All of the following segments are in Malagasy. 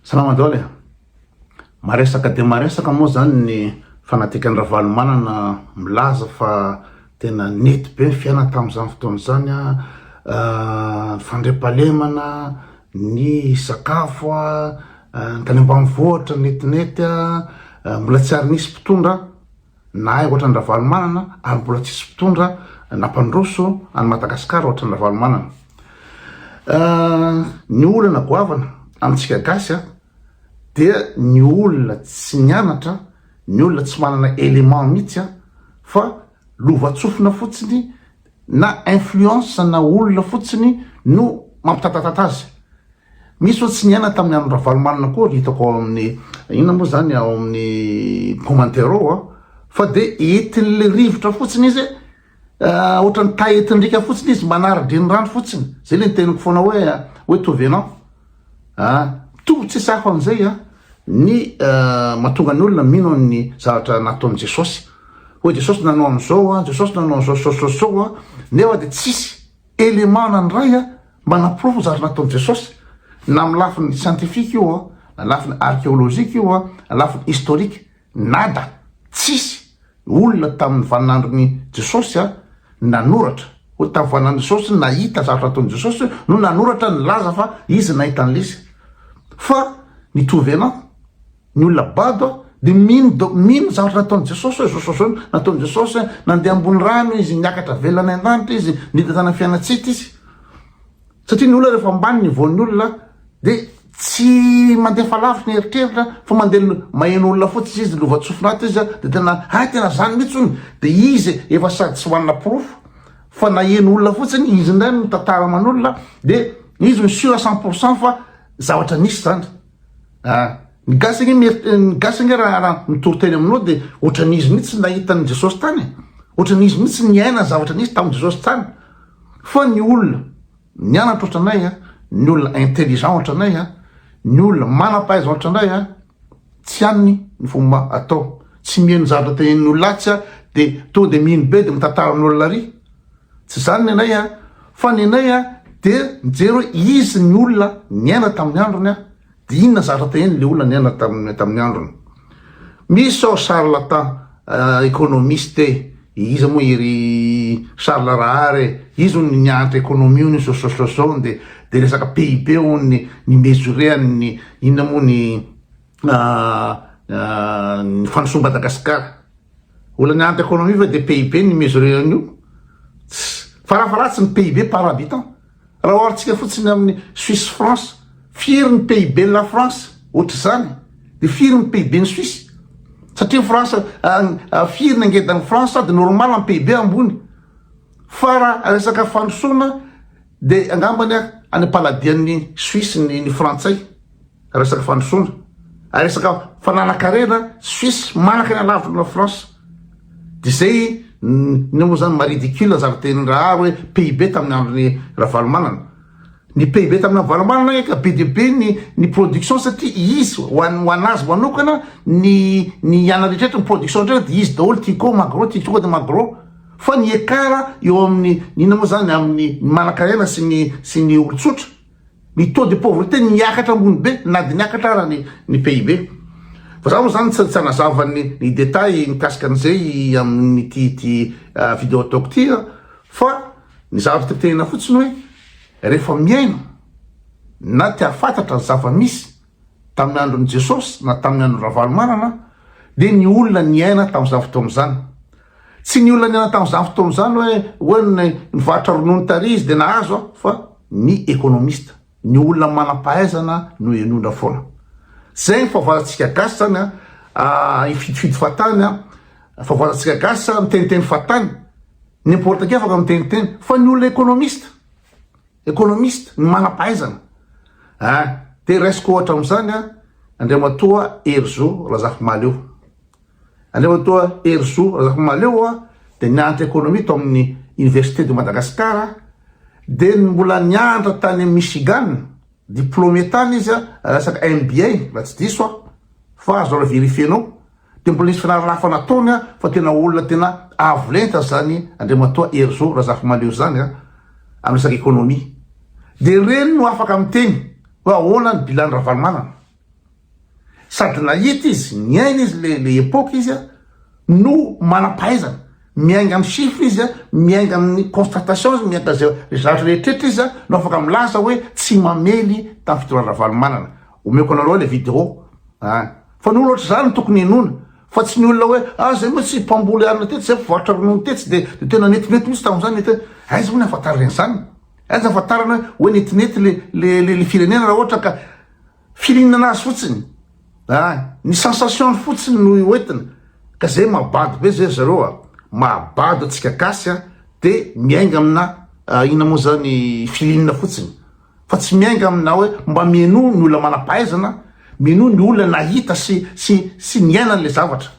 Salamadoly. Maresaka dia maresaka moa zany ny fanatekan'ny Ravalomanana milaza fa tena nety be fiaina tamin'izany fotoana zany fandriampahalemana, ny sakafo tany ambanivohitra netinety mbola tsy ary nisy mpitondra na ay ohatran'ny Ravalomanana ary mbola tsisy mpitondra nampandroso any Madagasikara ohatran'ny Ravalomanana. Ny olana goavana amintsika gasy dia ny olona tsy nianatra, ny olona tsy manana élément mihitsy fa lovatsofina fotsiny na influence na olona fotsiny no mampitatatata azy. Misy oe tsy nianatra tamin'ny andro Ravalomanana koa hitako ao amin'ny inona moa zany ao amin'ny commentaire fa de entin'le rivotra fotsiny izy ohatran'ny taetindrika fotsiny izy manara-drenirano fotsiny. Zay le niteniko foana hoe tovenant to tsy safa am'izay ny mahatonga ny olona mino ny zavatra nataon'i Jesosy. Hoe Jesosy nanao an'izao Jesosy nanao an'izao nefa de tsisy élément nandray manaprofo zavatra nataon'i Jesosy na amin'ny lafiny scientifique io na lafiny archéologique io na lafiny historique. Nada, tsisy olona tamin'ny vaninandron'ny Jesosy nanoratra hoe tamin'ny vaninandron'i Jesosy nahita zavatra nataon'i Jesosy no nanoratra ny laza fa izy nahita an'izy. Fa ny tovenant ny olona bado de mino zavatra nataon'i Jesosy hoe nataon'i Jesosy nandeha ambony rano izy, niakatra velany an-danitra izy, nitatana fiainatsity izy. Satria ny olona rehefa ambany ny voan'ny olona de tsy mandefa lavitra ny eritreritra fa mandeha maheno olona fotsy izy lovatsofinaty izy de tena zany mihitsy de izy efa sady tsy manana profo fa naheno olona fotsiny izy ndray no tantara aman'olona de izy ny sûr à 100% fa zavatra nisy zany. Ny gasy raha mitory-teny aminao de ohatran'izy mihitsy nahitan'ny Jesosy tany, ohatran'izy mihitsy niaina zavatra nisy tamin'ny Jesosy tany. Fa ny olona nianatra ohatranay ny olona intelligent ohatranay ny olona manam-pahaiza ohatranay tsy haniny ny fomba atao, tsy mihaino zavatra tenenin'ny olona de to de mihino be de mitantara amin'olona ry. Tsy zany ny anay fa ny anay de mijery hoe izy ny olona niaina tamin'ny androny de inona zavatra teneny le olona niaina tamin'ny androny. Misy ao charlatan économiste izy moa iry Charles Rahary izy ny nianatra économie ny sosososao de resaka PIB ny mesureany inona moa ny fanoso Madagasikara. Olona nianatra économie fa de PIB ny mesurean'io. Farafaratsy ny PIB par habitant. Raha oharantsika fotsiny amin'ny Suisse France, firy ny PIB la France ohatry zany de firy ny PIB ny Suisse. Satria France firy ny angedan'ny France de normal ny PIB ambony. Fa raha resaka fandrosoana de angambany any paladian'ny Suisse ny frantsay resaka fandrosoana. Resaka fananakarena Suisse manaka ny alavitra na France. De zay ny moa zany maridicule zavatra tenin'ny raha hoe PIB tamin'ny andron'ny Ravalomanana. Ny PIB tamin'ny Ravalomanana ka be de be ny production satria izy ho anazy manokana ny ana rehetraretra ny production ndraiky de izy daholo tico magro tico de magro. Fa ny ekara eo amin'ny inona moa zany amin'ny manan-karena sy ny olotsotra, ny taux de pauvreté niakatra ambony be na de niakatra raha ny PIB. Fa za moa zany tsy hanazava ny détail mikasika an'izay amin'ny ty vidéo ataoko ty fa ny zavatra tetenena fotsiny hoe rehefa miaino na tia fantatra ny zava-misy tamin'ny andron'i Jesosy na tamin'ny andron'ny Ravalomanana de ny olona niaina tamin'izany fotoana zany. Tsy ny olona niaina tamin'izany fotoana zany hoe nivarotra ronono tary izy de nahazo fa ny économiste, ny olona manam-pahaizana no enondra foana. Zay ny fahavazantsika gasy zany ifitifidy fatany fahavazantsika gasy miteniteny fatany n'importe qui afaka miteniteny fa ny olona économiste ny manam-pahaizana. De resiko ohatra am'izany Andriamatoa Herzog Razafimaleo. Andriamatoa Herzog Razafimaleo de nianatra économie tao amin'ny Université de Madagascar de mbola nianatra tany Michigan, diplômé tany izy resaka MBA raha tsy diso fa azo verifienao. De mbola nisy finaralafa nataony fa tena olona tena avolenta zany Andriamatoa Herzog Razafimaleo zany amin'ny resaka économie. De reny no afaka miteny hoe ahoana ny bilan'ny Ravalomanana. sady nahita izy niaina izy le époque izy no manam-pahaizana miainga amin'ny chiffre izy miainga amin'ny constatation izy miainga zay zavatra rehetrrehetra izy no afaka milaza hoe tsy mamely tamin'ny fitondrana valomanana omeko anareo le vidéo fa ny olo ohatry zany tokony enona fa tsy ny olona hoe zay moa tsy mpamboly arina tety zay mpivarotra ronono tety de tena netinety misy tamin'izany aiza moa ny afantarana zany aiza afantarana hoe netinety le firenena raha ohatra ka firinana azy fotsiny ny sensation fotsiny no oentina ka zay mabady be zay zareo mahabady atsika gasy de miainga amina ina moa zany filinana fotsiny fa tsy miainga amina hoe mba mieno ny olona manam-pahaizana mieno ny olona nahita sy niaina n'le zavatra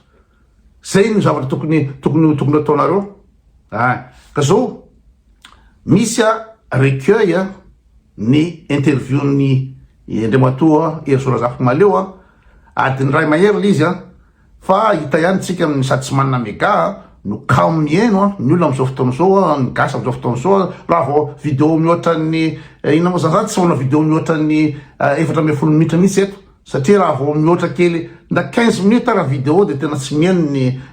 zay ny zavatra tokony ataonareo ka zao misy recueil ny interviewny Andriamatoa Erzora Zafimaleo adiny ray mahery le izy fa hita ihany tsika amin'ny sady tsy manana mega no ka mieno ny olona am'izao fotoana zao ny gasy am'izao fotoana zao raha vao vidéo mihoatra ny ina moa zany tsy vona vidéo mihoatra ny 14 minitra mihitsy eto satria raha vao mihoatra kely nda 15 minutes raha vidéo de tena tsy mieno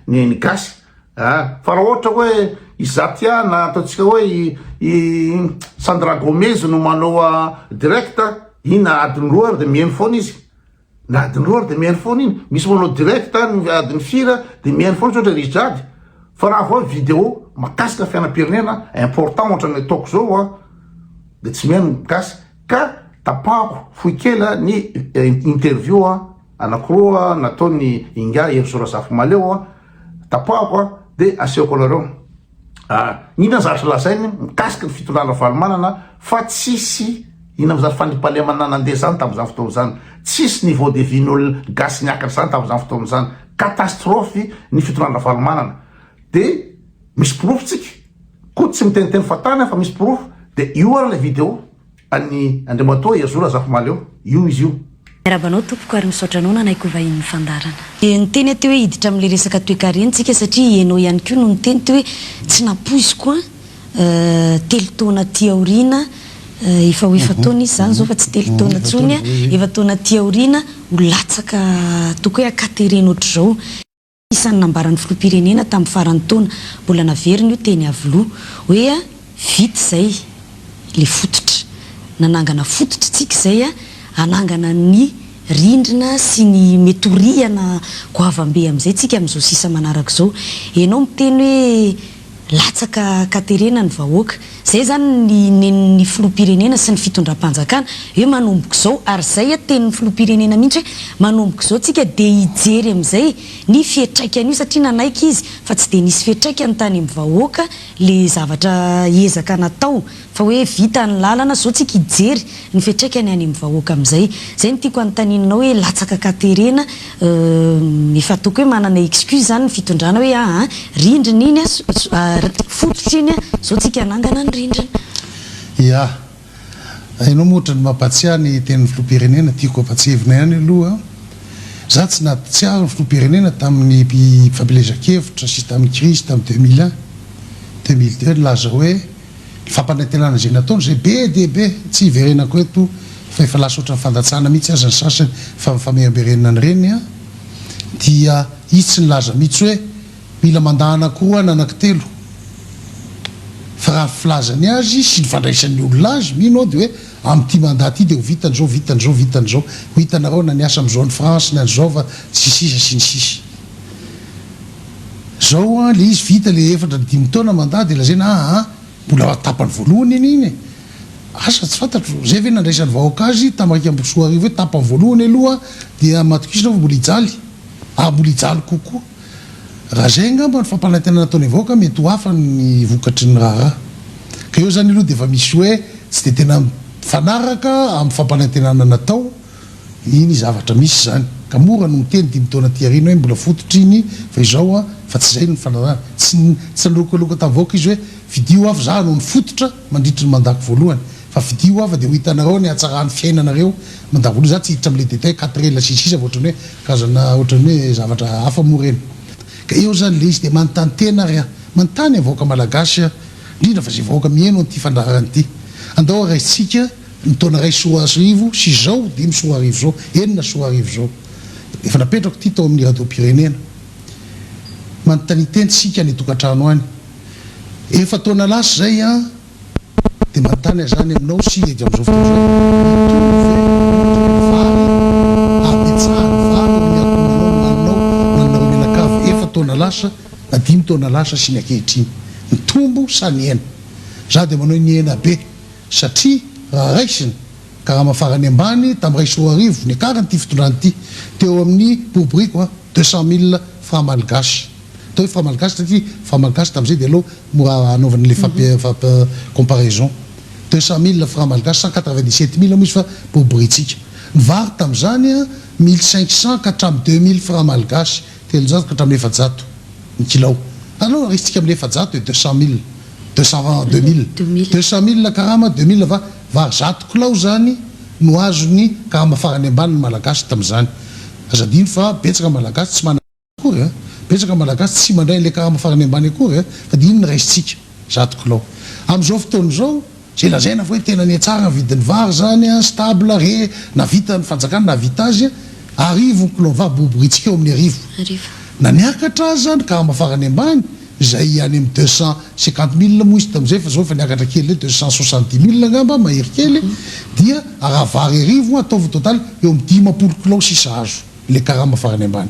ny gasy fa raha ohatra hoe izatia na ataontsika hoe Sandra Gomez no manao direct ina adiny 2 heures de mieno foana izy na adiny 2 heures de mieno foana iny misy manao direct adiny 4 de mieno foana ohatra rijady fa raha vao vidéo makasika fianam-pirenena important ohatra ny ataoko zao de tsy mieno gasy ka tapahako fohy kely ny interview anakiroa nataony Inga Erzora Zafimaleo tapahako de asehoko anareo ina zavatra lazainy mikasika ny fitondrana valomanana fa tsisy ina am'zany fandripalemana nandeha zany tamin'izany fotoana zany tsisy niveau de vie n'olona gasy niakatra zany tamin'izany fotoana zany catastrophe ny fitondrana valomanana de misy proof tsika ko tsy miteniteny fatana fa misy proof de io ara le vidéo any Andriamatoa Erzora Zafimaleo io izy io rabanao tompoko ary misaotranao nanaiko vahiny fandarana ny teny aty hoe hiditra am'le resaka toe-karentsika satria ianao ihany koa no nyteny ty hoe tsy napoizy koa telo taona ty aorina efa ho efa taona izy zany zao fa tsy telo taona tsony efa taona ty aorina ho latsaka toko hoe akaterena ohatr' zao isan'ny nambaran'ny filoham-pirenena tamin'ny farany taona mbola naveriny io teny avoloha hoe vita zay le fototra nanangana fototra tsika zay anangana ny rindrina sy ny metoriana goavambe am'izay tsika am'izao sisa manaraka zao enao miteny hoe latsaka katerena ny vahoaka zay zany ny filoham-pirenena sy ny fitondram-panjakana hoe manomboko zao ary zay tenin'ny filoham-pirenena mihitsy hoe manomboko zao tsika de hijery am'izay ny fietraikany io satria nanaiky izy fa tsy de nisy fietraikany tany amin'ny vahoaka le zavatra ezaka natao fa hoe vita ny lalana zao tsika hijery ny fietraikany any amin'ny vahoaka am'izay zay ny tiako anontanianao hoe latsaka katerena efa toko hoe manana excuse zany ny fitondrana hoe rindrina iny fototra iny zao tsika anangana ny rindrina ia hainao moatra ny mampatsiahy ny tenin'ny filoham-pirenena tiako ampatsihevina ihany aloha za tsy nahatsiahy ny filoham-pirenena tamin'ny fampielezan-kevitra sy tamin'ny crise tamin'ny 2002 laza hoe fampanantenana zay nataony zay be de be tsy hiverenako eto fa efa lasa ohatran'ny fandatsahana mihitsy azy ny sasany fa mifameamberenina ny reny dia izy tsy nilaza mihitsy hoe mila mandahana koa anankitelo fa raha filazany azy sy ny fandraisan'ny olona azy mino ao de hoe am'ty mandat ty de ho vitan'zao ho hitanareo na niasa am'izao ny France na an'izao fa tsy sisa sy ny sisy zao le izy vita le 4 taona mandat de lazena mbola tapany voalohany iny asa tsy fantatro zay ve nandraisan'ny vahoaka azy tamarika ambosoa arivo hoe tapany voalohany aloha dia matokisina fa mbola hijaly kokoa raha zay ngamba ny fampanantenana nataony vahoaka mety ho hafa ny vokatry ny raha ka eo zany aloha de efa misy hoe tsy de tena fanaraka amin'ny fampanantenana natao iny zavatra misy zany ka mora no miteny 10 taona ty arina hoe mbola fototra iny fa izao fa tsy zay ny fanarana tsy nalokaloka tamin'ny vahoaka izy hoe vidio avy za no ny fototra mandritry ny mandako voalohany fa vidio avy de ho hitanareo ny hatsarany fiainanareo mandako voalohany za tsy hiditra am'le détail 4 ela sisisa fa ohatrany hoe kazana ohatrany hoe zavatra hafa moreny ka eo zany le izy de manontany tena ry manontany vahoaka malagasy indrindra fa zay vahoaka mieno an'ity fandarany ity andao raisitsika ny taona ray soa arivo sy zao 5 soa arivo zao 9 soa arivo zao efa napetrako ty tao amin'ny radio-pirenena manontany tentsika ny tokantrano any efa taona lasa zay a dia manontany zany aminao sy edy amin'izao fotoanzay menakavy efa taona lasa na 5 taona lasa sy ny ankehitriny ny tombo sa ny hena za dia manao ny hena be satria raha raisiny ka raha mafarany ambany tamin'ny ray soarivo ny akarany ty fitondrany ty teo amin'ny bobriko 200 000 francs malgasy tao hoe francs malgasy satria francs malgasy tamin'izay dia aloha mora anaovany le comparaison 200 000 francs malgasy 197 000 moa izy fa bobritsika ny vary tamin'izany a 1500 ka hatramin'ny 2000 francs malgasy 300 ka hatramin'ny 400 ny kilao aloha resitsika amin'ny 400 dia 200 000 200 000 karama 2000 va vary 100 kilao zany no azony ka mafarany ambany ny malagasy tamin'izany azadiny fa betsaka malagasy tsy manana akory betsaka malagasy tsy mandray le karama mafarany ambany akory fa dia iny ny raisitsika 100 kilao amin'izao fotoan'izao zay lazaina fa hoe tena ny tsara vidin'ny vary zany a stable re na vita ny fanjakana na vita azy arivo ny kilao vary boboritsika eo amin'ny arivo na niakatra zany ka mafarany ambany zay any amin'ny 250 000 moa izy tamin'izay fa zao fa niakatra kely 270 000 ngamba mahery kely dia araha vary arivo ataovy total eo amin'ny 10 kilao sisa azo le karama farany ambany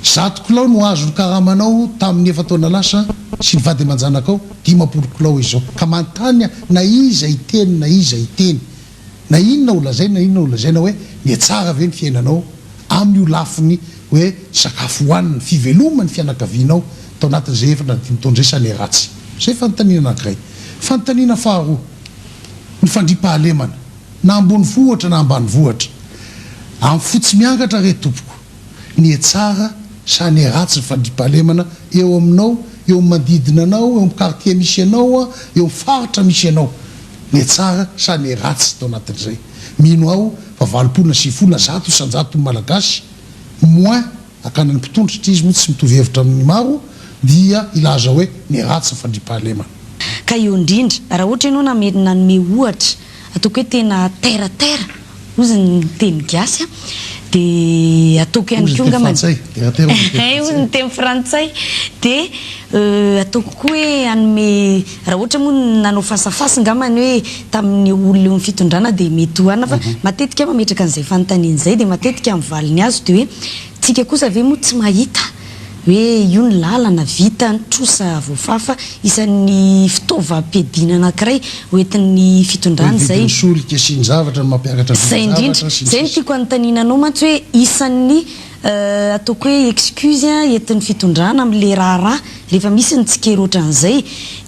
100 kilao no azo ny karamanao tamin'ny efa taona lasa sy ny vady aman-janakao 10 kilao izao ka manontany na iza iteny na iza iteny na inona olazaina na inona olazaina hoe ny tsara ve ny fiainanao amin'ny lafiny hoe sakafo hoaniny fivelomany fianakavianao tao anatin'izay efa nataon'izay sany ratsy zay fanontaniana anankiray fanontaniana faharoa ny fandripahalemana na ambony vohatra na ambany vohatra amin'ny fotsy miangatra re tompoko ny tsara sany ratsy ny fandripahalemana eo aminao eo amin'ny manodidina anao eo amin'ny quartier misy anao eo amin'ny faritra misy anao ny tsara sany ratsy tao anatin'izay mino aho fa 20 100 malagasy moins akanany mpitondra satria izy moa tsy mitovy hevitra amin'ny maro dia ilaza hoe ny ratsy ny fandripahalemana ka eo indrindra raha ohatra ianao namety nanome ohatra ataoko hoe tena terre ozy ny teny gasy dia ataoko ihany koa ozy ny teny frantsay dia ataoko koa hoe anome raha ohatra moa nanao fasafasy ngamany hoe tamin'ny olona eo amin'ny fitondrana dia mety hoana fa matetika mametraka an'izay fanontaniana izay dia matetika mivaliny azy dia hoe tsika kosa ve moa tsy mahita hoe io ny lalana vita ny trosa voafafa isan'ny fitaovam-piadiana anankiray hoentin'ny fitondrana zay solika sy ny zavatra mampiakatra zay indrindra zay ny tiako anontaniananao mantsy hoe isan'ny ataoko hoe excuse entin'ny fitondrana amin'le raharaha rehefa misy ny tsikeroatra an'izay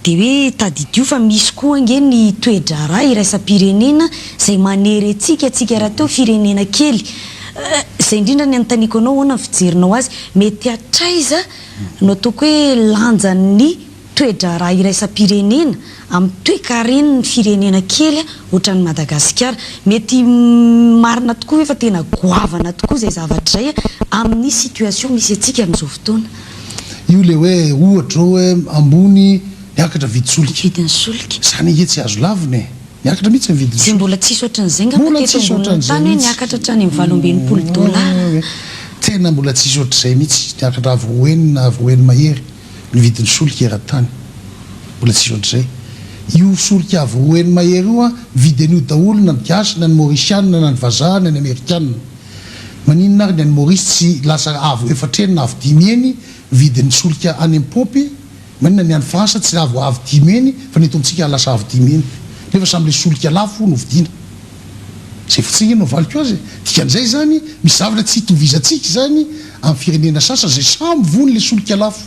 dia hoe tadidio fa misy koa ange ny toe-draharaha iraisam-pirenena zay manery atsika raha teo firenena kely zay indrindra ny anontaniako anao hoana ny fijerinao azy mety atraiza no ataoko hoe lanjan'ny toe-draharaha iraisam-pirenena amin'ny toe-karena ny firenena kely ohatran'ny Madagasikara mety marina tokoa efa tena goavana tokoa zay zavatra zay amin'ny situation misy atsika amin'izao fotoana io le hoe ohatra hoe ambony niakatra vidin'ny solika zany nge tsy azo lavina niakatra mihitsy ny vidiny sy mbola tsisy ohatran'izay ngamatany hoe niakatra hatrany $20,000 tena mbola tsisy ohatr'izay mihitsy niakatra avoenina mahery ny vidin'ny solika eran-tany mbola tsisy ohatr'izay io solika avoeny mahery io vidy an'io daholo na ny gasy na ny mauritianina na ny vazaha na ny amerikanina maninona ary ny any Maurice tsy lasa avo efatreny na avo 10 eny vidin'ny solika any am-popy manina ny any Fransa tsy avo 10 eny fa ny etontsika lasa avo 10 eny nefa sam'le solika lafo no vidiana zay fotsiny no valiko azy dikan'izay zany misy zavatra tsy hitovizantsika zany amin'ny firenena sasa zay samy vony le solika lafo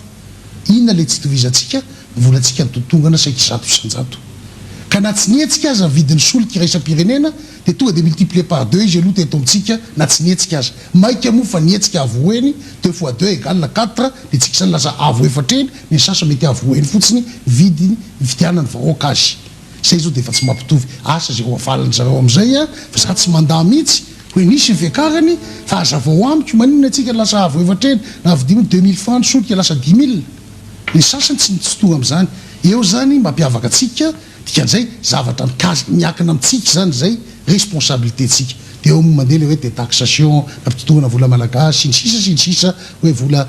inona le tsy hitovizantsika volatsika ny totongana saika 100 ka na tsy nietsika azy vidin'ny solika iraisam-pirenena dia tonga dia multiplié par 2 izy aloha tetontsika na tsy nietsika azy maika moa fa nietsika avoeny 2 fois 2 égale 4 dia tsika zany lasa avo efatreny ny sasa mety avoeny fotsiny vidiny vidianany vahoaka azy zay zao dia efa tsy mampitovy asa zay ho afalany zareo amin'izay fa za tsy mandaha mihitsy hoe nisy ny fiakarany fa aza vao amiko maninona atsika lasa avo efatreny na avidimy 2000 francs solika lasa 10 000 ny sasany tsy tonga amin'izany eo zany mampiavaka atsika dikan'izay zavatra miakina amintsika zany zay responsabilité tsika dia eo mandeha le hoe détaxation ampitotoana vola malagasy sy ny sisa hoe vola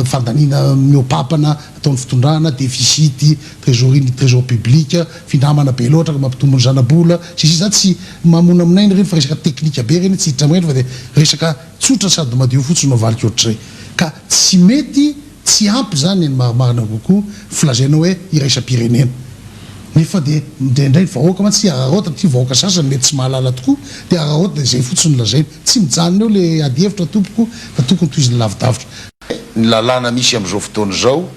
fandaniana miopapana ataon'ny fitondrana déficit trésor public finamana be loatra ka mampitombony zanabola sisa tsy mamona aminay reny fa resaka teknika be reny tsy hiditra amreny fa dia resaka tsotra sady madio fotsiny mavaliky ohatrazay ka tsy mety tsy ampy zany ny marimarina kokoa filazaina hoe iraisam-pirenena nefa dia indraindray vahoaka mantsy araroata ty vahoaka sasany mety tsy mahalala tokoa dia araroata dia zay fotsiny lazaina tsy mijanona eo le ady hevitra tompoko fa tokony toiziny lavidavitra ny lalàna misy am'izao fotoana zao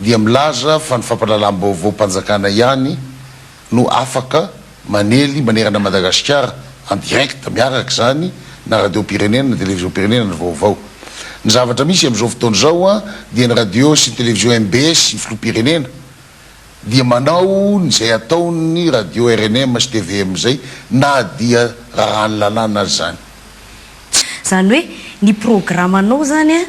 dia milaza fa ny fampahalalam-baovao-mpanjakana ihany no afaka manely manerana Madagasikara en direct miaraka zany na radio pirenena na télévision pirenena ny vaovao ny zavatra misy am'izao fotoana zao a dia ny radio sy ny télévision MBS ny filoha-pirenena dia manao zay ataony radio RNM sy TVM zay na dia raha ny lalàna azy zany zany hoe ny programanao zany a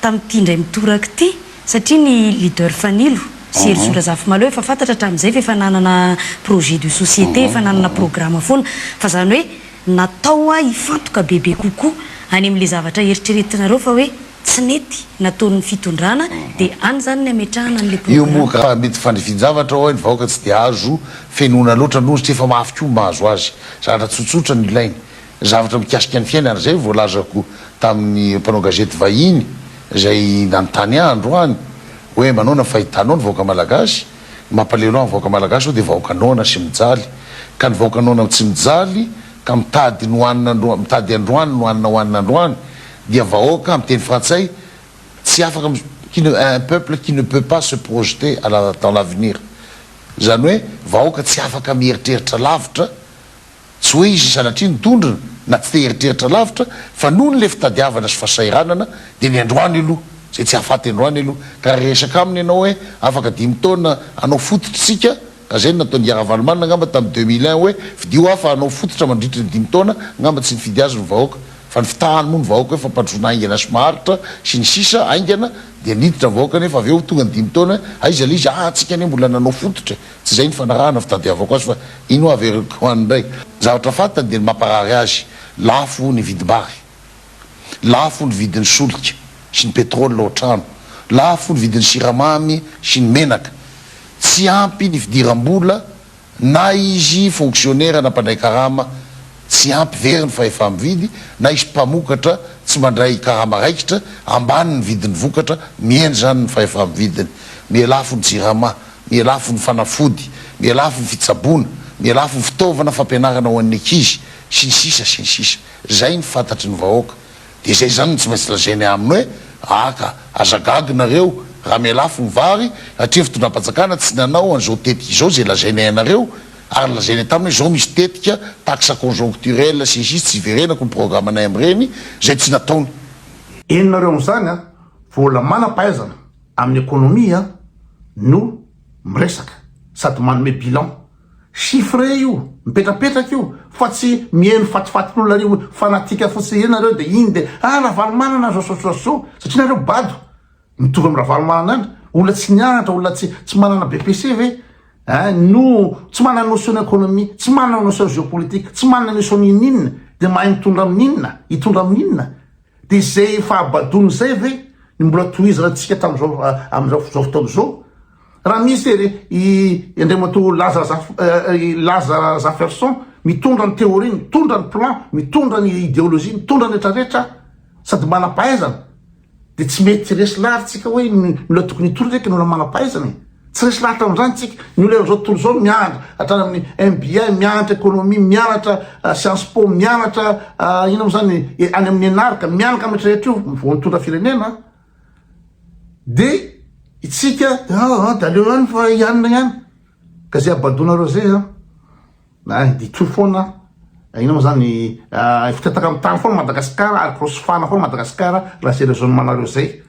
tamin'ity indray mitoraka ity satria ny leader fanilo sy Elisora Zafimalo efa fantatra hatramin'izay fa efa nanana projet de société efa nanana programme foana fa zany hoe natao a hifantoka bebe kokoa any amin'le zavatra eritreretinareo fa hoe tsy nety nataon'ny fitondrana dia any zany ny ametrahana an'le io programme moa ka mety fandifinjavatra hoe ny vahoaka tsy dia azo fenona loatra nozy tsy efa mafy koa mahazo azy zavatra tsotsotra ny ilainy zavatra mikasika ny fiainana zay voalazako tamin'ny mpanao gazety vahiny zay nanontany andro any hoe manona fahitanao ny vahoaka malagasy mampalelo ny vahoaka malagasy ao dia vahoaka nona sy mijaly ka ny vahoaka nona tsy mijaly ka mitady mitady androany no anina hoanina androany dia vahoaka amin'ny teny frantsay tsy afaka un peuple qui ne peut pas se projeter dans l'avenir zany hoe vahoaka tsy afaka mieritreritra lavitra tsy hoe izy sanatria nitondrina na tsy te eritreritra lavitra fa noho ny le fitadiavana sy fahasairanana dia ny androany aloha zay tsy ahafaty androany aloha ka resaka aminy ianao hoe afaka 10 taona anao fototritsika ka zay nataony Iaravalomana ngamba tamin'ny 2001 hoe fidio afa anao fototra mandritra ny 10 taona ngamba tsy nifidy azy ny vahoaka fa ny fitahany moa ny vahoaka hoe fampadrona aingana sy maharitra sy ny sisa aingana dia niditra ny vahoaka nefa avy eo tonga ny 10 taona aiza le izy tsika ane mbola nanao fototra tsy zay ny fanarahana fitadiavako azy fa ino averiko anindray zavatra fatany dia ny mamparary azy lafo ny vidim-bary lafo ny vidin'ny solika sy ny pétrole otrano lafo ny vidin'ny siramamy sy ny menaka tsy ampy ny fidiram-bola na izy fonctionnaire na mpandray karama tsy ampy veriny fa efa mividy na izy mpamokatra tsy mandray karama raikitra ambany ny vidin'ny vokatra mieny zany ny fa efa mividiny mielafo ny jirama mielafo ny fanafody mielafo ny fitsaboana mielafo ny fitaovana fampianarana ho an'ny ankizy sy ny sisa zay ny fantatry ny vahoaka dia zay zany tsy maintsy lazainy aminy hoe aka azagaginareo raha mielafo ny vary atria fitondram-panjakana tsy nanao an'izao tetika izao zay lazainy anareo ary lazainy taminy hoe zao misy tetika taxe conjoncturelle sy tsy iverenako ny programmanay am'ireny zay tsy nataony enonareo am'izany a vola manam-pahaizana amin'ny économie no miresaka sady manome bilan chiffre io mipetrapetraka io fa tsy mihaino fatifatin'olonareo fanatika fotsiny enareo dia iny dia rahavalomanana zao satria nareo bado mitovy amin'ny rahavalomanana andry olona tsy nianatra olona tsy manana BPC ve no tsy manana notion économie tsy manana notion géopolitique tsy manana notion ininina dia mahay mitondra amin'inona dia zay fahabadony zay ve ny mbola tohizy rahantsika tamin'izao fotoana zao raha misy andriamato Lazare Jefferson mitondra ny théorie mitondra ny plan mitondra ny idéologie mitondra ny rehetrarehetra sady manam-pahaizana dia tsy mety resy laritsika hoe mila tokony hitondra ndraiky ny olona manam-pahaizana tsy resy lahatra amin'izany tsika ny olona zao tontolo zao mianatra hatrany amin'ny MBA mianatra économie mianatra science po mianatra ino am'izany any amin'ny enarika mianaka mitrehetra io vao mitondra firenena dia itsika daleo any fa ianina ihany ka zay abadonareo zay di to foana ino mo zany fitataka amin'ny tany foana Madagasikara ary krosofana foana Madagasikara raha zay raisonnementareo zay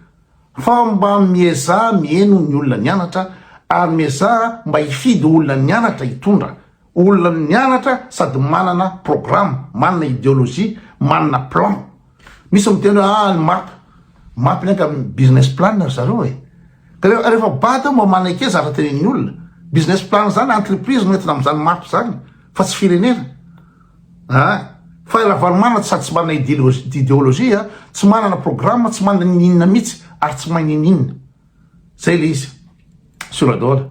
fa mba mieza mieno ny olona nianatra ary mieza mba hifidy olona nianatra hitondra olona nianatra sady manana programme manana idéologie manana plan misy miteny hoe mapy naka business plan zareo ka rehefa bada mba manake zara tenen'ny olona business plan zany entreprise no entina am'zany mapy zany fa tsy firenena fa raha valomana sady tsy manana idéologie tsy manana programme tsy manana ninina mihitsy ary tsy mahay ninina zay le izy soladola